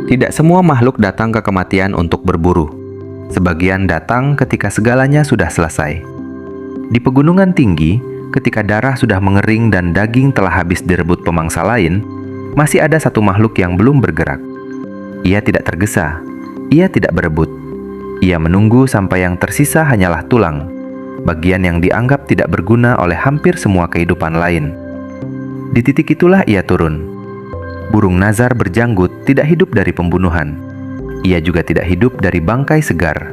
Tidak semua makhluk datang ke kematian untuk berburu. Sebagian datang ketika segalanya sudah selesai. Di pegunungan tinggi, ketika darah sudah mengering dan daging telah habis direbut pemangsa lain, masih ada satu makhluk yang belum bergerak. Ia tidak tergesa, ia tidak berebut. Ia menunggu sampai yang tersisa hanyalah tulang, bagian yang dianggap tidak berguna oleh hampir semua kehidupan lain. Di titik itulah ia turun. Burung nazar berjanggut tidak hidup dari pembunuhan. Ia juga tidak hidup dari bangkai segar.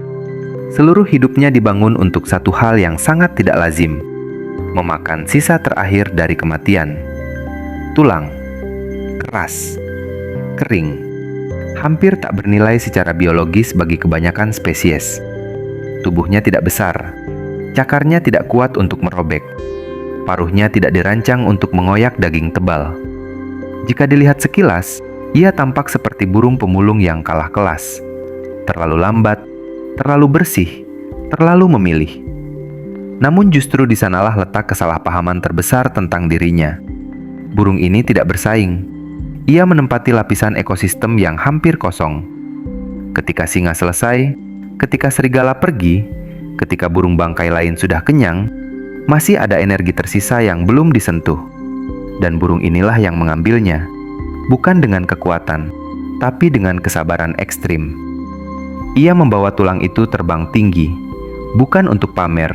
Seluruh hidupnya dibangun untuk satu hal yang sangat tidak lazim: memakan sisa terakhir dari kematian. Tulang, keras, kering, hampir tak bernilai secara biologis bagi kebanyakan spesies. Tubuhnya tidak besar, cakarnya tidak kuat untuk merobek, paruhnya tidak dirancang untuk mengoyak daging tebal. Jika dilihat sekilas, ia tampak seperti burung pemulung yang kalah kelas. Terlalu lambat, terlalu bersih, terlalu memilih. Namun justru di sanalah letak kesalahpahaman terbesar tentang dirinya. Burung ini tidak bersaing. Ia menempati lapisan ekosistem yang hampir kosong. Ketika singa selesai, ketika serigala pergi, ketika burung bangkai lain sudah kenyang, masih ada energi tersisa yang belum disentuh. Dan burung inilah yang mengambilnya, bukan dengan kekuatan, tapi dengan kesabaran ekstrim. Ia membawa tulang itu terbang tinggi, bukan untuk pamer,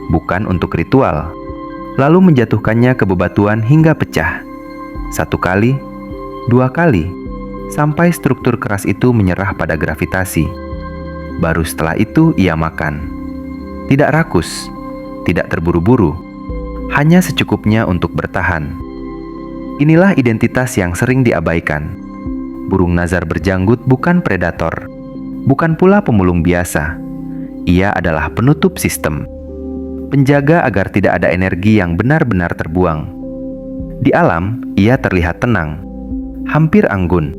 bukan untuk ritual, lalu menjatuhkannya ke bebatuan hingga pecah. 1 kali, 2 kali, sampai struktur keras itu menyerah pada gravitasi. Baru setelah itu ia makan. Tidak rakus, tidak terburu-buru, hanya secukupnya untuk bertahan. Inilah identitas yang sering diabaikan. Burung nazar berjanggut bukan predator, bukan pula pemulung biasa. Ia adalah penutup sistem, penjaga agar tidak ada energi yang benar-benar terbuang. Di alam, ia terlihat tenang, hampir anggun,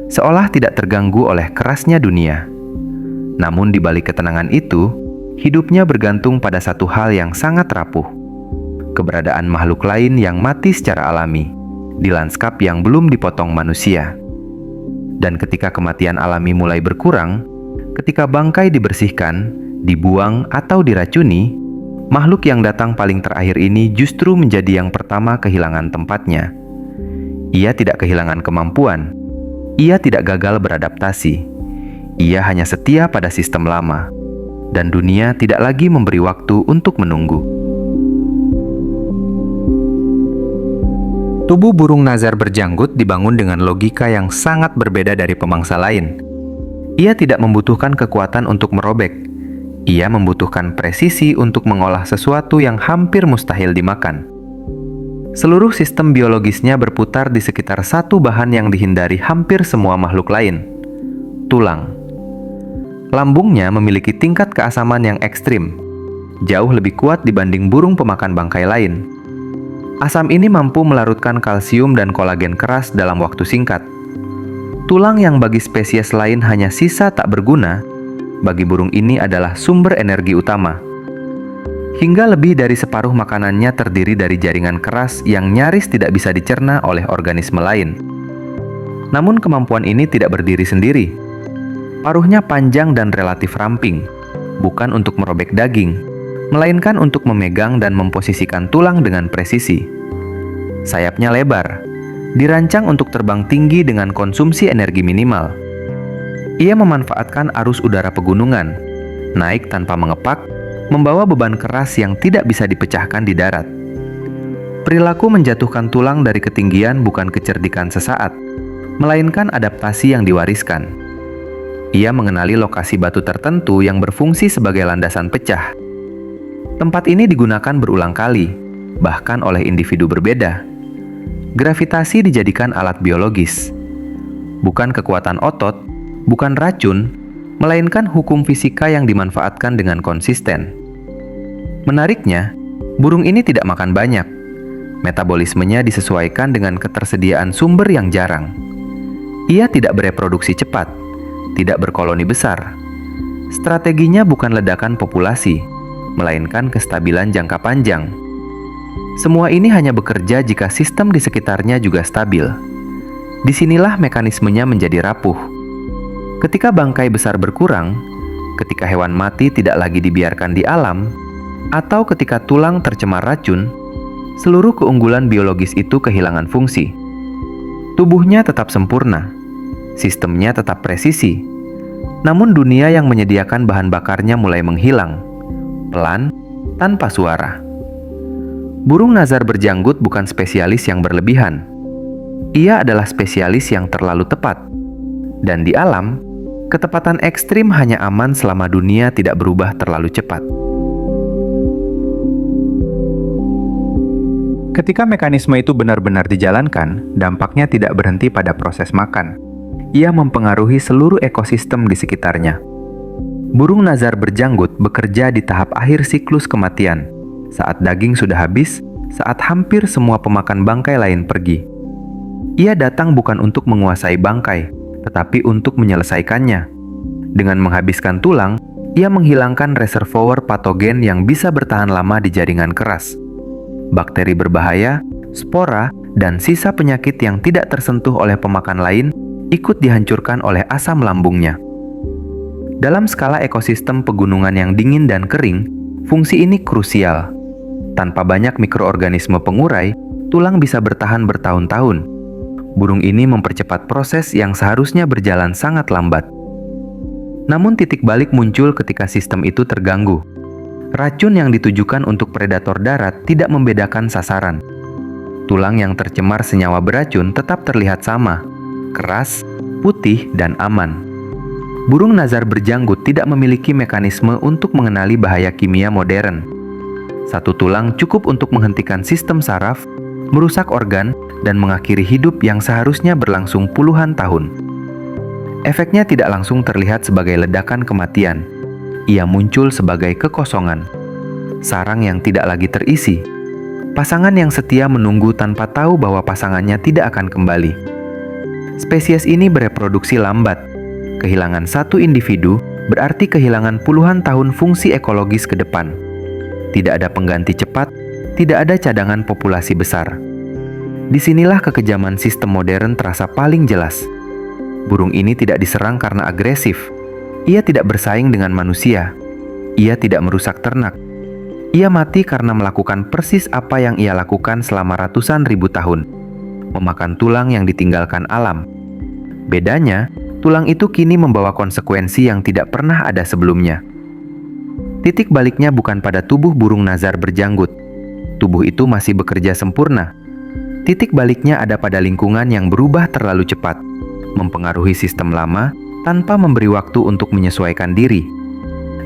seolah tidak terganggu oleh kerasnya dunia. Namun di balik ketenangan itu, hidupnya bergantung pada satu hal yang sangat rapuh: keberadaan makhluk lain yang mati secara alami di lanskap yang belum dipotong manusia. Dan ketika kematian alami mulai berkurang, ketika bangkai dibersihkan, dibuang atau diracuni, makhluk yang datang paling terakhir ini justru menjadi yang pertama kehilangan tempatnya. Ia tidak kehilangan kemampuan. Ia tidak gagal beradaptasi. Ia hanya setia pada sistem lama. Dan dunia tidak lagi memberi waktu untuk menunggu. Tubuh burung nazar berjanggut dibangun dengan logika yang sangat berbeda dari pemangsa lain. Ia tidak membutuhkan kekuatan untuk merobek. Ia membutuhkan presisi untuk mengolah sesuatu yang hampir mustahil dimakan. Seluruh sistem biologisnya berputar di sekitar satu bahan yang dihindari hampir semua makhluk lain: tulang. Lambungnya memiliki tingkat keasaman yang ekstrim, jauh lebih kuat dibanding burung pemakan bangkai lain. Asam ini mampu melarutkan kalsium dan kolagen keras dalam waktu singkat. Tulang yang bagi spesies lain hanya sisa tak berguna, bagi burung ini adalah sumber energi utama. Hingga lebih dari separuh makanannya terdiri dari jaringan keras yang nyaris tidak bisa dicerna oleh organisme lain. Namun kemampuan ini tidak berdiri sendiri. Paruhnya panjang dan relatif ramping, bukan untuk merobek daging, melainkan untuk memegang dan memposisikan tulang dengan presisi. Sayapnya lebar, dirancang untuk terbang tinggi dengan konsumsi energi minimal. Ia memanfaatkan arus udara pegunungan, naik tanpa mengepak, membawa beban keras yang tidak bisa dipecahkan di darat. Perilaku menjatuhkan tulang dari ketinggian bukan kecerdikan sesaat, melainkan adaptasi yang diwariskan. Ia mengenali lokasi batu tertentu yang berfungsi sebagai landasan pecah. Tempat ini digunakan berulang kali, bahkan oleh individu berbeda. Gravitasi dijadikan alat biologis. Bukan kekuatan otot, bukan racun, melainkan hukum fisika yang dimanfaatkan dengan konsisten. Menariknya, burung ini tidak makan banyak. Metabolismenya disesuaikan dengan ketersediaan sumber yang jarang. Ia tidak bereproduksi cepat, tidak berkoloni besar. Strateginya bukan ledakan populasi, melainkan kestabilan jangka panjang. Semua ini hanya bekerja jika sistem di sekitarnya juga stabil. Disinilah mekanismenya menjadi rapuh. Ketika bangkai besar berkurang, ketika hewan mati tidak lagi dibiarkan di alam, atau ketika tulang tercemar racun, seluruh keunggulan biologis itu kehilangan fungsi. Tubuhnya tetap sempurna, sistemnya tetap presisi, namun dunia yang menyediakan bahan bakarnya mulai menghilang, pelan, tanpa suara. Burung nazar berjanggut bukan spesialis yang berlebihan. Ia adalah spesialis yang terlalu tepat. Dan di alam, ketepatan ekstrim hanya aman selama dunia tidak berubah terlalu cepat. Ketika mekanisme itu benar-benar dijalankan, dampaknya tidak berhenti pada proses makan. Ia mempengaruhi seluruh ekosistem di sekitarnya. Burung nazar berjanggut bekerja di tahap akhir siklus kematian, saat daging sudah habis, saat hampir semua pemakan bangkai lain pergi. Ia datang bukan untuk menguasai bangkai, tetapi untuk menyelesaikannya. Dengan menghabiskan tulang, ia menghilangkan reservoir patogen yang bisa bertahan lama di jaringan keras. Bakteri berbahaya, spora, dan sisa penyakit yang tidak tersentuh oleh pemakan lain ikut dihancurkan oleh asam lambungnya. Dalam skala ekosistem pegunungan yang dingin dan kering, fungsi ini krusial. Tanpa banyak mikroorganisme pengurai, tulang bisa bertahan bertahun-tahun. Burung ini mempercepat proses yang seharusnya berjalan sangat lambat. Namun titik balik muncul ketika sistem itu terganggu. Racun yang ditujukan untuk predator darat tidak membedakan sasaran. Tulang yang tercemar senyawa beracun tetap terlihat sama, keras, putih, dan aman. Burung nazar berjanggut tidak memiliki mekanisme untuk mengenali bahaya kimia modern. Satu tulang cukup untuk menghentikan sistem saraf, merusak organ, dan mengakhiri hidup yang seharusnya berlangsung puluhan tahun. Efeknya tidak langsung terlihat sebagai ledakan kematian. Ia muncul sebagai kekosongan, sarang yang tidak lagi terisi, pasangan yang setia menunggu tanpa tahu bahwa pasangannya tidak akan kembali. Spesies ini bereproduksi lambat. Kehilangan satu individu berarti kehilangan puluhan tahun fungsi ekologis ke depan. Tidak ada pengganti cepat, tidak ada cadangan populasi besar. Disinilah kekejaman sistem modern terasa paling jelas. Burung ini tidak diserang karena agresif. Ia tidak bersaing dengan manusia. Ia tidak merusak ternak. Ia mati karena melakukan persis apa yang ia lakukan selama ratusan ribu tahun. Memakan tulang yang ditinggalkan alam. Bedanya, tulang itu kini membawa konsekuensi yang tidak pernah ada sebelumnya. Titik baliknya bukan pada tubuh burung nazar berjanggut. Tubuh itu masih bekerja sempurna. Titik baliknya ada pada lingkungan yang berubah terlalu cepat, mempengaruhi sistem lama tanpa memberi waktu untuk menyesuaikan diri.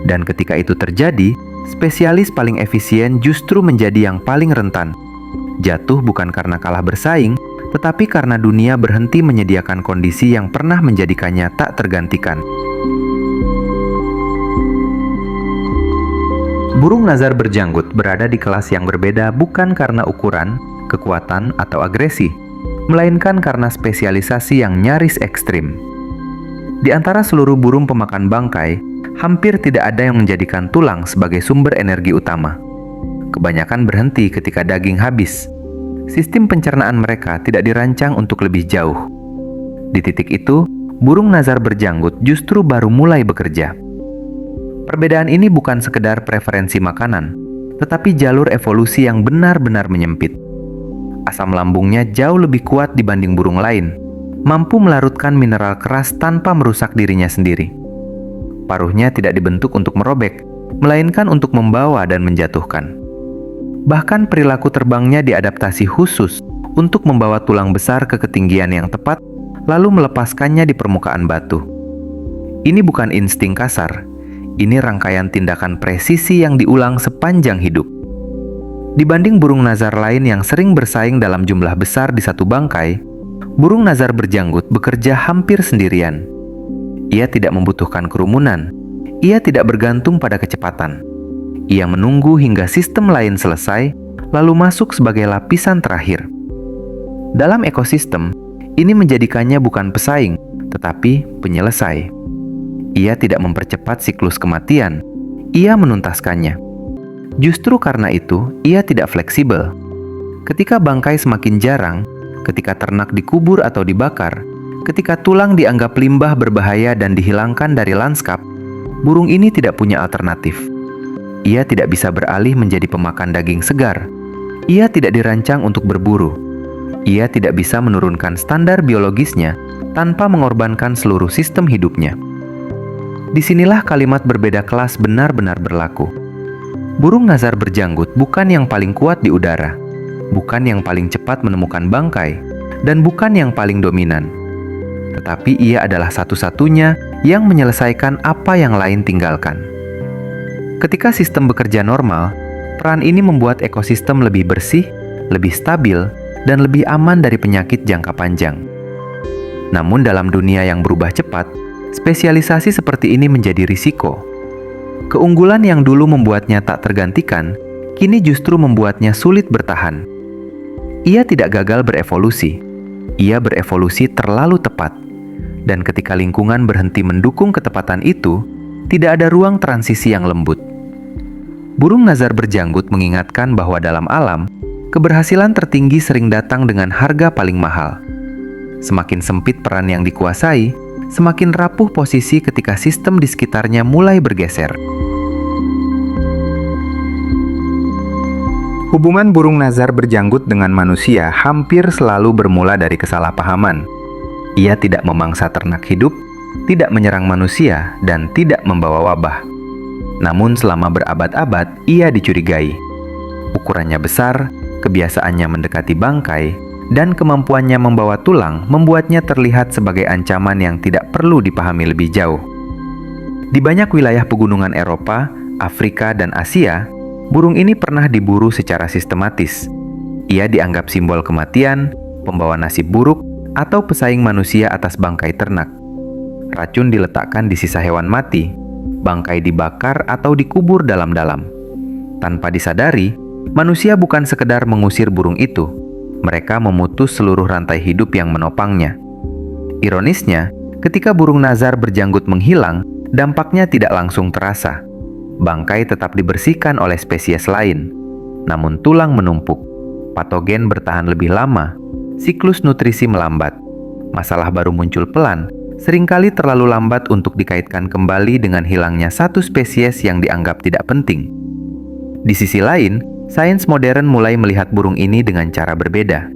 Dan ketika itu terjadi, spesialis paling efisien justru menjadi yang paling rentan. Jatuh bukan karena kalah bersaing, tetapi karena dunia berhenti menyediakan kondisi yang pernah menjadikannya tak tergantikan. Burung nazar berjanggut berada di kelas yang berbeda bukan karena ukuran, kekuatan, atau agresi, melainkan karena spesialisasi yang nyaris ekstrim. Di antara seluruh burung pemakan bangkai, hampir tidak ada yang menjadikan tulang sebagai sumber energi utama. Kebanyakan berhenti ketika daging habis. Sistem pencernaan mereka tidak dirancang untuk lebih jauh. Di titik itu, burung nazar berjanggut justru baru mulai bekerja. Perbedaan ini bukan sekedar preferensi makanan, tetapi jalur evolusi yang benar-benar menyempit. Asam lambungnya jauh lebih kuat dibanding burung lain, mampu melarutkan mineral keras tanpa merusak dirinya sendiri. Paruhnya tidak dibentuk untuk merobek, melainkan untuk membawa dan menjatuhkan. Bahkan perilaku terbangnya diadaptasi khusus untuk membawa tulang besar ke ketinggian yang tepat, lalu melepaskannya di permukaan batu. Ini bukan insting kasar, ini rangkaian tindakan presisi yang diulang sepanjang hidup. Dibanding burung nazar lain yang sering bersaing dalam jumlah besar di satu bangkai, burung nazar berjanggut bekerja hampir sendirian. Ia tidak membutuhkan kerumunan. Ia tidak bergantung pada kecepatan. Ia menunggu hingga sistem lain selesai, lalu masuk sebagai lapisan terakhir. Dalam ekosistem, ini menjadikannya bukan pesaing, tetapi penyelesai. Ia tidak mempercepat siklus kematian. Ia menuntaskannya. Justru karena itu, ia tidak fleksibel. Ketika bangkai semakin jarang, ketika ternak dikubur atau dibakar, ketika tulang dianggap limbah berbahaya dan dihilangkan dari lanskap, burung ini tidak punya alternatif. Ia tidak bisa beralih menjadi pemakan daging segar. Ia tidak dirancang untuk berburu. Ia tidak bisa menurunkan standar biologisnya tanpa mengorbankan seluruh sistem hidupnya. Disinilah kalimat berbeda kelas benar-benar berlaku. Burung nazar berjanggut bukan yang paling kuat di udara, bukan yang paling cepat menemukan bangkai, dan bukan yang paling dominan. Tetapi ia adalah satu-satunya yang menyelesaikan apa yang lain tinggalkan. Ketika sistem bekerja normal, peran ini membuat ekosistem lebih bersih, lebih stabil, dan lebih aman dari penyakit jangka panjang. Namun dalam dunia yang berubah cepat, spesialisasi seperti ini menjadi risiko. Keunggulan yang dulu membuatnya tak tergantikan, kini justru membuatnya sulit bertahan. Ia tidak gagal berevolusi. Ia berevolusi terlalu tepat. Dan ketika lingkungan berhenti mendukung ketepatan itu, tidak ada ruang transisi yang lembut. Burung nazar berjanggut mengingatkan bahwa dalam alam, keberhasilan tertinggi sering datang dengan harga paling mahal. Semakin sempit peran yang dikuasai, semakin rapuh posisi ketika sistem di sekitarnya mulai bergeser. Hubungan burung nazar berjanggut dengan manusia hampir selalu bermula dari kesalahpahaman. Ia tidak memangsa ternak hidup, tidak menyerang manusia, dan tidak membawa wabah. Namun selama berabad-abad, ia dicurigai. Ukurannya besar, kebiasaannya mendekati bangkai, dan kemampuannya membawa tulang membuatnya terlihat sebagai ancaman yang tidak perlu dipahami lebih jauh. Di banyak wilayah pegunungan Eropa, Afrika, dan Asia, burung ini pernah diburu secara sistematis. Ia dianggap simbol kematian, pembawa nasib buruk, atau pesaing manusia atas bangkai ternak. Racun diletakkan di sisa hewan mati, bangkai dibakar atau dikubur dalam-dalam. Tanpa disadari, manusia bukan sekedar mengusir burung itu, mereka memutus seluruh rantai hidup yang menopangnya. Ironisnya, ketika burung nazar berjanggut menghilang, dampaknya tidak langsung terasa. Bangkai tetap dibersihkan oleh spesies lain, namun tulang menumpuk, patogen bertahan lebih lama, siklus nutrisi melambat. Masalah baru muncul pelan, seringkali terlalu lambat untuk dikaitkan kembali dengan hilangnya satu spesies yang dianggap tidak penting. Di sisi lain, sains modern mulai melihat burung ini dengan cara berbeda.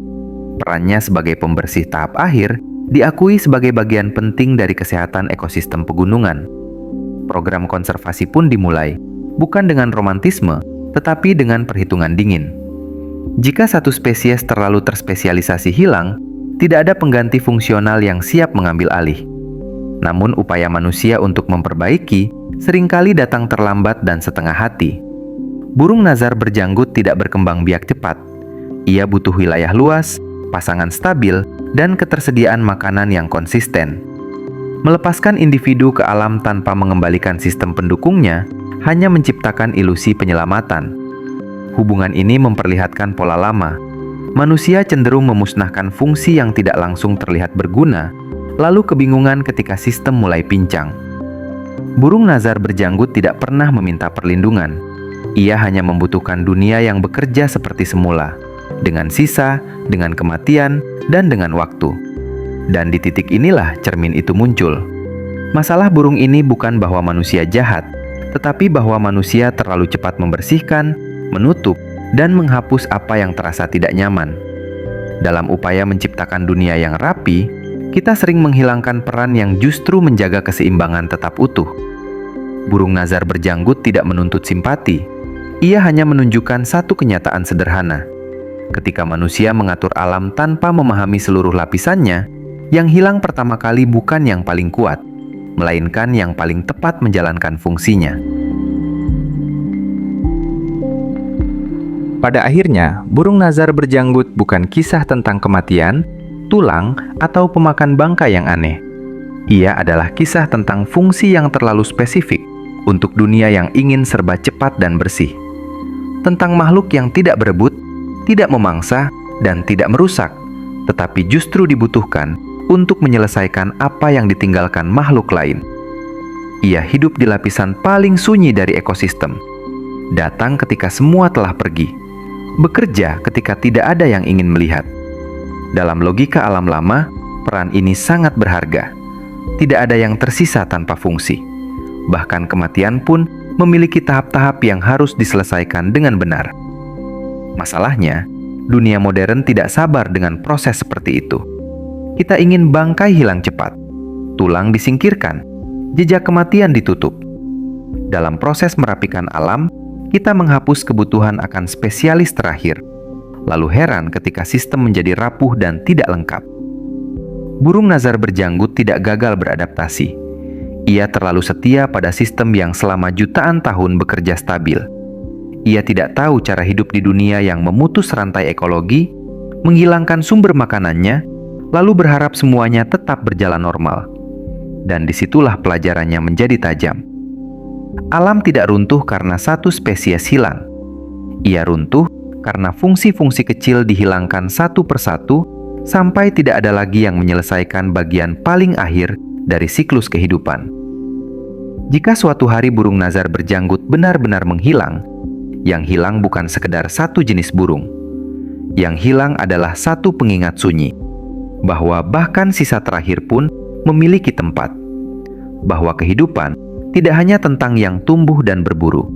Perannya sebagai pembersih tahap akhir diakui sebagai bagian penting dari kesehatan ekosistem pegunungan. Program konservasi pun dimulai, bukan dengan romantisme, tetapi dengan perhitungan dingin. Jika satu spesies terlalu terspesialisasi hilang, tidak ada pengganti fungsional yang siap mengambil alih. Namun upaya manusia untuk memperbaiki seringkali datang terlambat dan setengah hati. Burung nazar berjanggut tidak berkembang biak cepat. Ia butuh wilayah luas, pasangan stabil, dan ketersediaan makanan yang konsisten. Melepaskan individu ke alam tanpa mengembalikan sistem pendukungnya hanya menciptakan ilusi penyelamatan. Hubungan ini memperlihatkan pola lama. Manusia cenderung memusnahkan fungsi yang tidak langsung terlihat berguna, lalu kebingungan ketika sistem mulai pincang. Burung nazar berjanggut tidak pernah meminta perlindungan. Ia hanya membutuhkan dunia yang bekerja seperti semula, dengan sisa, dengan kematian, dan dengan waktu. Dan di titik inilah cermin itu muncul. Masalah burung ini bukan bahwa manusia jahat, tetapi bahwa manusia terlalu cepat membersihkan, menutup, dan menghapus apa yang terasa tidak nyaman. Dalam upaya menciptakan dunia yang rapi, kita sering menghilangkan peran yang justru menjaga keseimbangan tetap utuh. Burung nazar berjanggut tidak menuntut simpati. Ia hanya menunjukkan satu kenyataan sederhana. Ketika manusia mengatur alam tanpa memahami seluruh lapisannya, yang hilang pertama kali bukan yang paling kuat, melainkan yang paling tepat menjalankan fungsinya. Pada akhirnya, burung nazar berjanggut bukan kisah tentang kematian, tulang, atau pemakan bangkai yang aneh. Ia adalah kisah tentang fungsi yang terlalu spesifik untuk dunia yang ingin serba cepat dan bersih. Tentang makhluk yang tidak berebut, tidak memangsa, dan tidak merusak, tetapi justru dibutuhkan untuk menyelesaikan apa yang ditinggalkan makhluk lain. Ia hidup di lapisan paling sunyi dari ekosistem, datang ketika semua telah pergi, bekerja ketika tidak ada yang ingin melihat. Dalam logika alam lama, peran ini sangat berharga. Tidak ada yang tersisa tanpa fungsi. Bahkan kematian pun memiliki tahap-tahap yang harus diselesaikan dengan benar. Masalahnya, dunia modern tidak sabar dengan proses seperti itu. Kita ingin bangkai hilang cepat, tulang disingkirkan, jejak kematian ditutup. Dalam proses merapikan alam, kita menghapus kebutuhan akan spesialis terakhir, lalu heran ketika sistem menjadi rapuh dan tidak lengkap. Burung nazar berjanggut tidak gagal beradaptasi. Ia terlalu setia pada sistem yang selama jutaan tahun bekerja stabil. Ia tidak tahu cara hidup di dunia yang memutus rantai ekologi, menghilangkan sumber makanannya, lalu berharap semuanya tetap berjalan normal. Dan disitulah pelajarannya menjadi tajam. Alam tidak runtuh karena satu spesies hilang. Ia runtuh karena fungsi-fungsi kecil dihilangkan satu persatu sampai tidak ada lagi yang menyelesaikan bagian paling akhir dari siklus kehidupan. Jika suatu hari burung nazar berjanggut benar-benar menghilang, yang hilang bukan sekedar satu jenis burung. Yang hilang adalah satu pengingat sunyi, bahwa bahkan sisa terakhir pun memiliki tempat. Bahwa kehidupan tidak hanya tentang yang tumbuh dan berburu,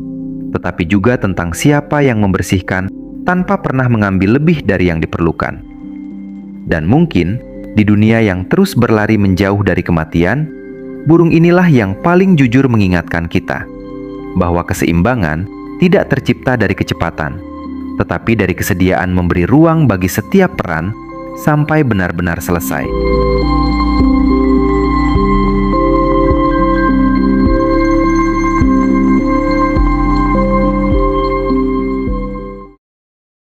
tetapi juga tentang siapa yang membersihkan tanpa pernah mengambil lebih dari yang diperlukan. Dan mungkin di dunia yang terus berlari menjauh dari kematian, burung inilah yang paling jujur mengingatkan kita bahwa keseimbangan tidak tercipta dari kecepatan, tetapi dari kesediaan memberi ruang bagi setiap peran sampai benar-benar selesai.